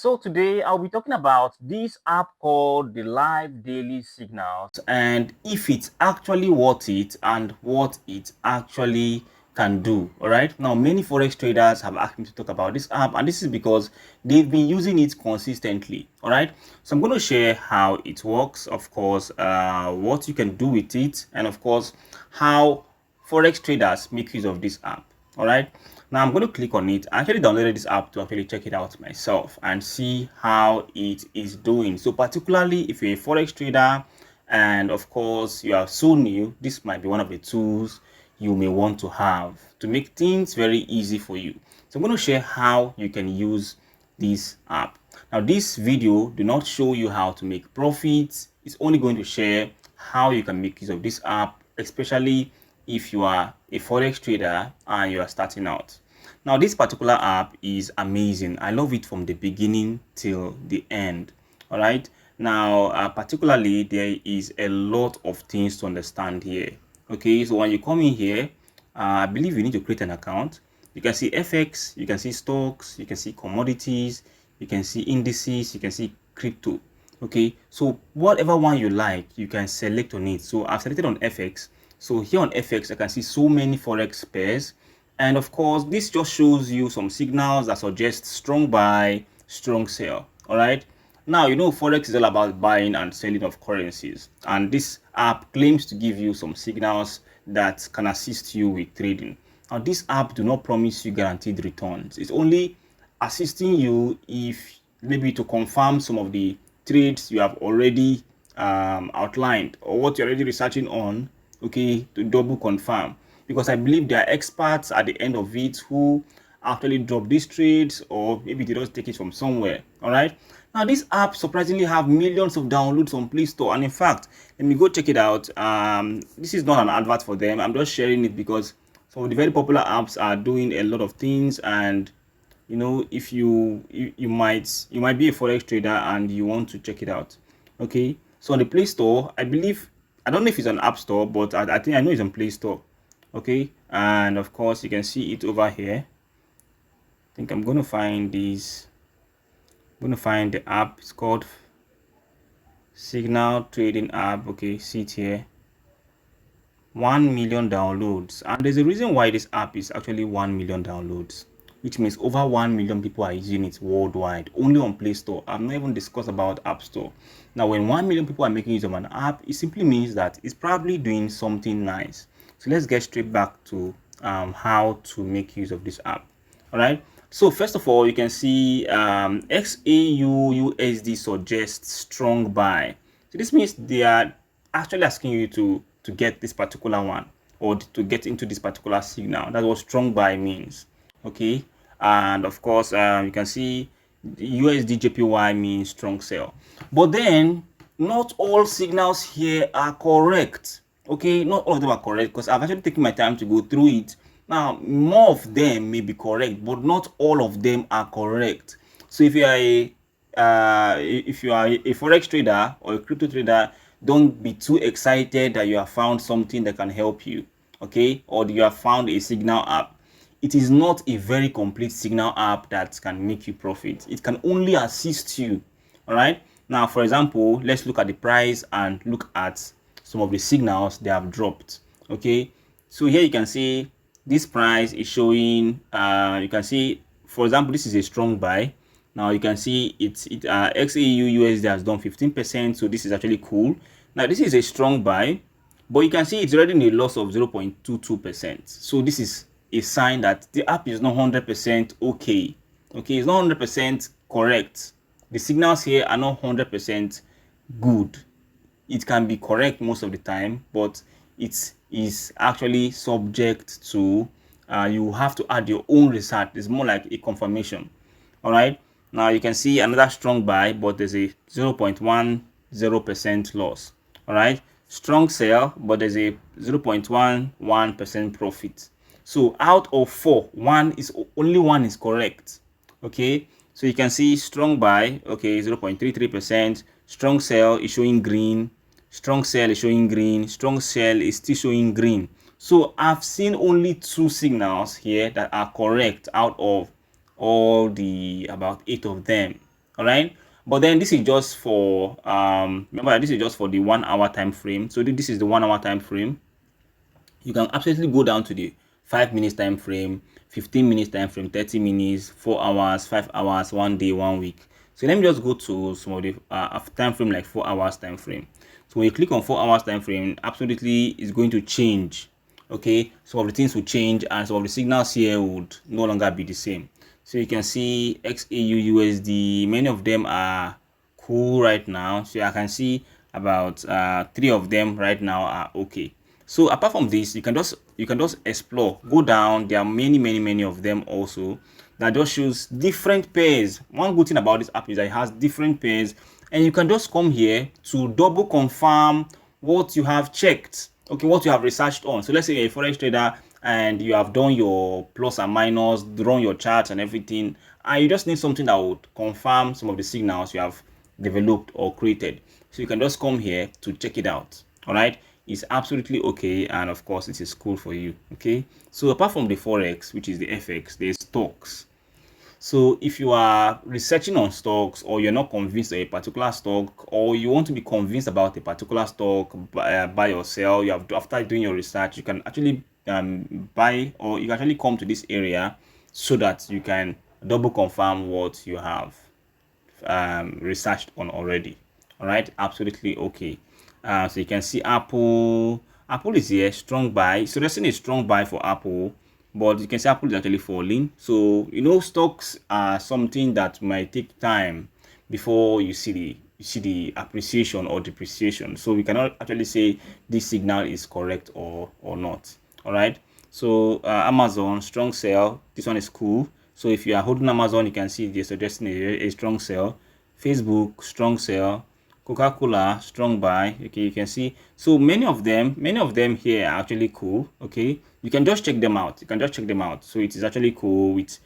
So today I'll be talking about this app called the Live Daily Signals and if it's actually worth it and what it actually can do. All right, now many forex traders have asked me to talk about this app, and this is because they've been using it consistently. All right, so I'm going to share how it works, of course, what you can do with it, and of course how forex traders make use of this app. All right, now I'm going to click on it. I actually downloaded this app to actually check it out myself and see how it is doing. So particularly if you're a forex trader and of course you are so new, this might be one of the tools you may want to have to make things very easy for you. So I'm going to share how you can use this app. Now this video do not show you how to make profits. It's only going to share how you can make use of this app, especially if you are a forex trader and you are starting out. Now this particular app is amazing. I love it from the beginning till the end. All right, now particularly there is a lot of things to understand here. Okay, so when you come in here, I believe you need to create an account. You can see FX, you can see stocks, you can see commodities, you can see indices, you can see crypto. Okay, so whatever one you like, you can select on it. So I've selected on FX. So here on FX, I can see so many forex pairs, and of course this just shows you some signals that suggest strong buy, strong sell. All right, now you know forex is all about buying and selling of currencies, and this app claims to give you some signals that can assist you with trading. Now this app do not promise you guaranteed returns. It's only assisting you if maybe to confirm some of the trades you have already outlined or what you're already researching on. Okay, to double confirm, because I believe there are experts at the end of it who actually drop these trades, or maybe they just take it from somewhere. All right, now this app surprisingly have millions of downloads on Play Store, and in fact let me go check it out. This is not an advert for them. I'm just sharing it because some of the very popular apps are doing a lot of things, and you know, if you might be a forex trader and you want to check it out. Okay, so on the Play Store, I believe, I don't know if it's an app store, but I think I know it's on Play Store. Okay, and of course you can see it over here. I think I'm going to find this. I'm going to find the app. It's called Signal Trading App. Okay, see it here. 1 million downloads, and there's a reason why this app is actually 1 million downloads, which means over 1 million people are using it worldwide, only on Play Store. I've not even discussed about App Store. Now when 1 million people are making use of an app, it simply means that it's probably doing something nice. So let's get straight back to how to make use of this app. All right, so first of all, you can see XAU USD suggests strong buy. So this means they are actually asking you to get this particular one, or to get into this particular signal. That's what strong buy means. Okay, and of course you can see USD JPY means strong sell. But then not all signals here are correct. Okay, not all of them are correct, because I've actually taken my time to go through it. Now more of them may be correct, but not all of them are correct. So if you are a forex trader or a crypto trader, don't be too excited that you have found something that can help you. Okay, or you have found a signal app. It is not a very complete signal app that can make you profit. It can only assist you. All right, now for example, let's look at the price and look at some of the signals they have dropped. Okay, so here you can see this price is showing, you can see, for example, this is a strong buy. Now you can see XAU USD has done 15%, so this is actually cool. Now this is a strong buy, but you can see it's already in a loss of 0.22%. so this is a sign that the app is not 100% okay. Okay, it's not 100% correct. The signals here are not 100% good. It can be correct most of the time, but it is actually subject to you have to add your own research. It's more like a confirmation. All right, now you can see another strong buy, but there's a 0.10% loss. All right, strong sell, but there's a 0.11% profit. So out of 4, only one is correct. Okay, so you can see strong buy, okay, 0.33%. Strong sell is showing green. Strong sell is showing green. Strong sell is still showing green. So I've seen only 2 signals here that are correct out of all the about 8 of them. all right. But then this is just for remember, this is just for the 1 hour time frame. So this is the 1 hour time frame. You can absolutely go down to the 5 minutes time frame, 15 minutes time frame, 30 minutes, 4 hours, 5 hours, 1 day, 1 week. So let me just go to some of the time frame, like 4 hours time frame. So when you click on 4 hours time frame, absolutely is going to change. Okay, some of the things will change, and some of the signals here would no longer be the same. So you can see XAU USD, many of them are cool right now. So I can see about 3 of them right now are okay. So apart from this, you can just explore, go down. There are many of them also that just shows different pairs. One good thing about this app is that it has different pairs, and you can just come here to double confirm what you have checked, okay, what you have researched on. So let's say you're a forex trader and you have done your plus and minus, drawn your charts and everything, and you just need something that would confirm some of the signals you have developed or created. So you can just come here to check it out. All right, it's absolutely okay, and of course it is cool for you. Okay, so apart from the forex, which is the FX, there's stocks. So if you are researching on stocks, or you're not convinced of a particular stock, or you want to be convinced about a particular stock, buy or sell, you have, after doing your research, you can actually buy, or you can actually come to this area so that you can double confirm what you have researched on already. All right, absolutely okay. So you can see Apple is here, strong buy. So there's a strong buy for Apple, but you can see Apple is actually falling. So stocks are something that might take time before you see the appreciation or depreciation. So we cannot actually say this signal is correct or not. All right, so Amazon, strong sell. This one is cool. So if you are holding Amazon, you can see they're suggesting a strong sell. Facebook, strong sell. Coca-Cola, strong buy. Okay, you can see. So many of them here are actually cool. Okay, you can just check them out. So it is actually cool with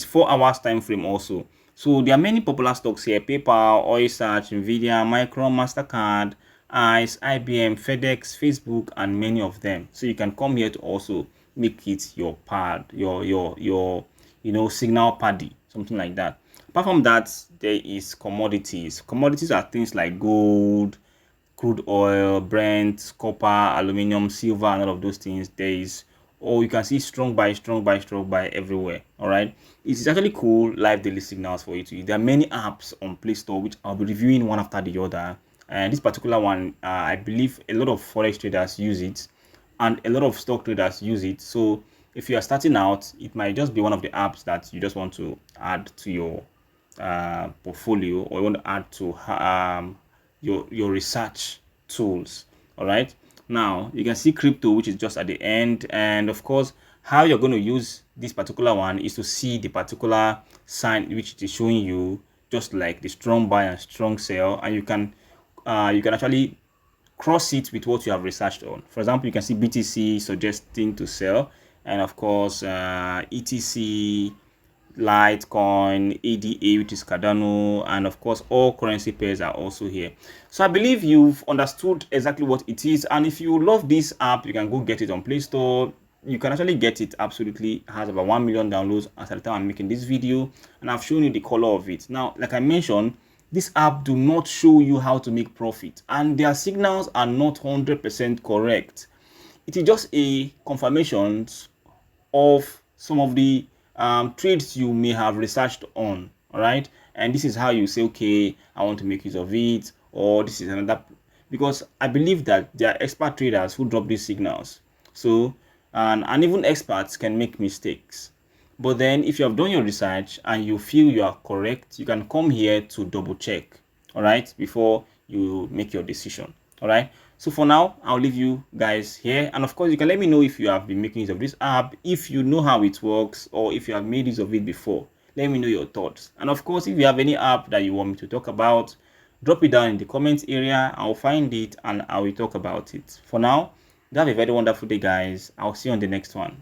4 hours time frame also. So there are many popular stocks here: PayPal, Oil Search, Nvidia, Micron, Mastercard, ICE, IBM, FedEx, Facebook, and many of them. So you can come here to also make it your pad, your signal paddy, something like that. Apart from that, there is commodities. Commodities are things like gold, crude oil, Brent, copper, aluminum, silver, and all of those things. There is, you can see strong buy everywhere. All right, it is actually cool live daily signals for you to use. There are many apps on Play Store which I'll be reviewing one after the other. And this particular one, I believe a lot of forex traders use it, and a lot of stock traders use it. So if you are starting out, it might just be one of the apps that you just want to add to your portfolio, or you want to add to your research tools. All right, now you can see crypto, which is just at the end. And of course, how you're going to use this particular one is to see the particular sign which it is showing you, just like the strong buy and strong sell, and you can actually cross it with what you have researched on. For example, you can see BTC suggesting to sell, and of course ETC, Litecoin, ADA, which is Cardano, and of course all currency pairs are also here. So I believe you've understood exactly what it is, and if you love this app, you can go get it on Play Store. You can actually get it absolutely. It has about 1 million downloads as at the time I'm making this video, and I've shown you the color of it. Now, like I mentioned, this app do not show you how to make profit, and their signals are not 100% correct. It is just a confirmation of some of the trades you may have researched on. All right, and this is how you say, okay, I want to make use of it, or this is another, because I believe that there are expert traders who drop these signals. So and even experts can make mistakes. But then if you have done your research and you feel you are correct, you can come here to double check, all right, before you make your decision. All right, so for now, I'll leave you guys here, and of course you can let me know if you have been making use of this app, if you know how it works, or if you have made use of it before. Let me know your thoughts. And of course, if you have any app that you want me to talk about, drop it down in the comments area. I'll find it and I will talk about it. For now, have a very wonderful day, guys. I'll see you on the next one.